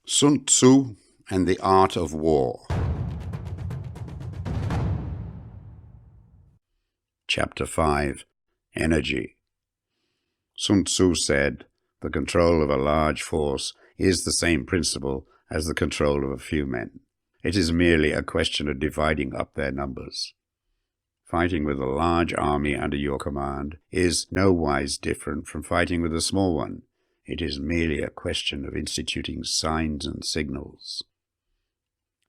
Sun Tzu and the Art of War. Chapter 5. Energy. Sun Tzu said, "The control of a large force is the same principle as the control of a few men. It is merely a question of dividing up their numbers. Fighting with a large army under your command is nowise different from fighting with a small one. It is merely a question of instituting signs and signals.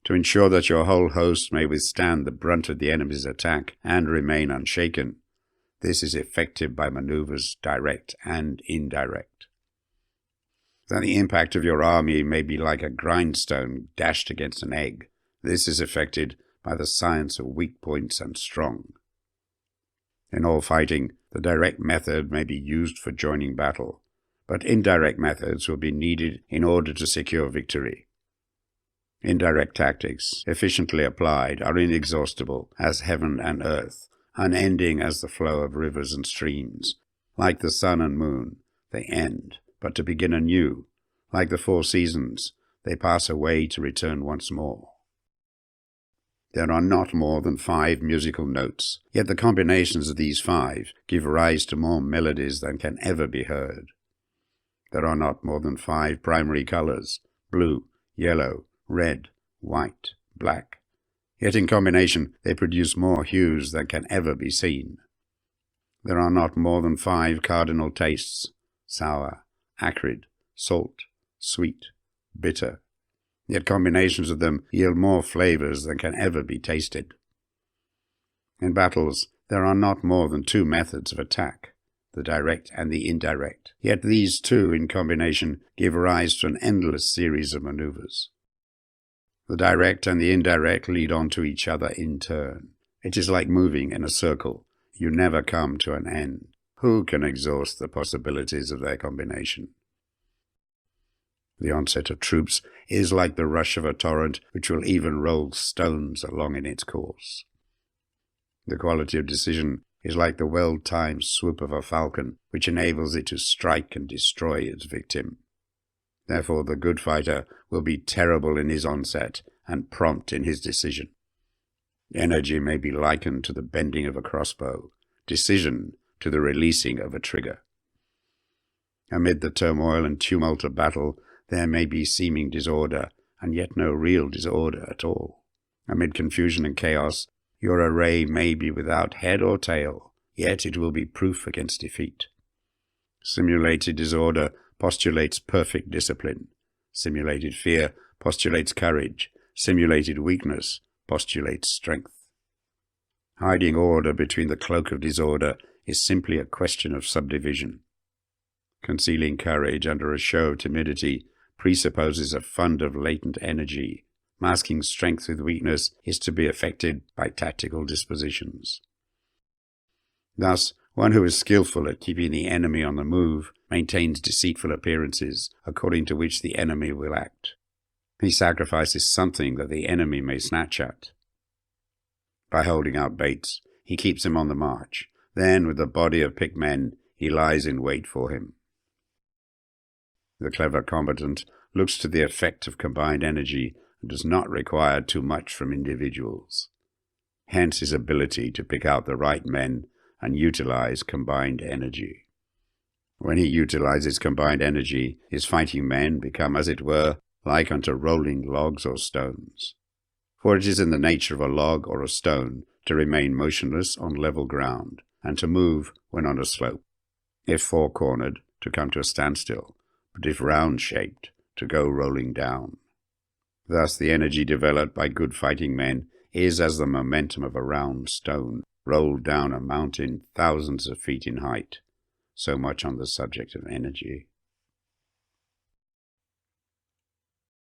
To ensure that your whole host may withstand the brunt of the enemy's attack and remain unshaken, this is effected by maneuvers direct and indirect. That the impact of your army may be like a grindstone dashed against an egg, this is effected by the science of weak points and strong. In all fighting, the direct method may be used for joining battle, but indirect methods will be needed in order to secure victory. Indirect tactics, efficiently applied, are inexhaustible as heaven and earth, unending as the flow of rivers and streams. Like the sun and moon, they end, but to begin anew. Like the 4 seasons, they pass away to return once more. There are not more than 5 musical notes, yet the combinations of these 5 give rise to more melodies than can ever be heard. There are not more than 5 primary colors, blue, yellow, red, white, black. Yet in combination they produce more hues than can ever be seen. There are not more than 5 cardinal tastes, sour, acrid, salt, sweet, bitter. Yet combinations of them yield more flavors than can ever be tasted. In battles there are not more than 2 methods of attack, the direct and the indirect. Yet these 2 in combination give rise to an endless series of maneuvers. The direct and the indirect lead on to each other in turn. It is like moving in a circle. You never come to an end. Who can exhaust the possibilities of their combination? The onset of troops is like the rush of a torrent which will even roll stones along in its course. The quality of decision is like the well-timed swoop of a falcon, which enables it to strike and destroy its victim. Therefore the good fighter will be terrible in his onset and prompt in his decision. Energy may be likened to the bending of a crossbow, decision to the releasing of a trigger. Amid the turmoil and tumult of battle, there may be seeming disorder, and yet no real disorder at all. Amid confusion and chaos, your array may be without head or tail, yet it will be proof against defeat. Simulated disorder postulates perfect discipline. Simulated fear postulates courage. Simulated weakness postulates strength. Hiding order between the cloak of disorder is simply a question of subdivision. Concealing courage under a show of timidity presupposes a fund of latent energy. Masking strength with weakness is to be effected by tactical dispositions. Thus, one who is skillful at keeping the enemy on the move maintains deceitful appearances according to which the enemy will act. He sacrifices something that the enemy may snatch at. By holding out baits, he keeps him on the march. Then, with a body of picked men, he lies in wait for him. The clever combatant looks to the effect of combined energy and does not require too much from individuals. Hence his ability to pick out the right men and utilize combined energy. When he utilizes combined energy, his fighting men become, as it were, like unto rolling logs or stones. For it is in the nature of a log or a stone to remain motionless on level ground, and to move when on a slope. If 4-cornered, to come to a standstill, but if round-shaped, to go rolling down. Thus the energy developed by good fighting men is as the momentum of a round stone rolled down a mountain thousands of feet in height. So much on the subject of energy.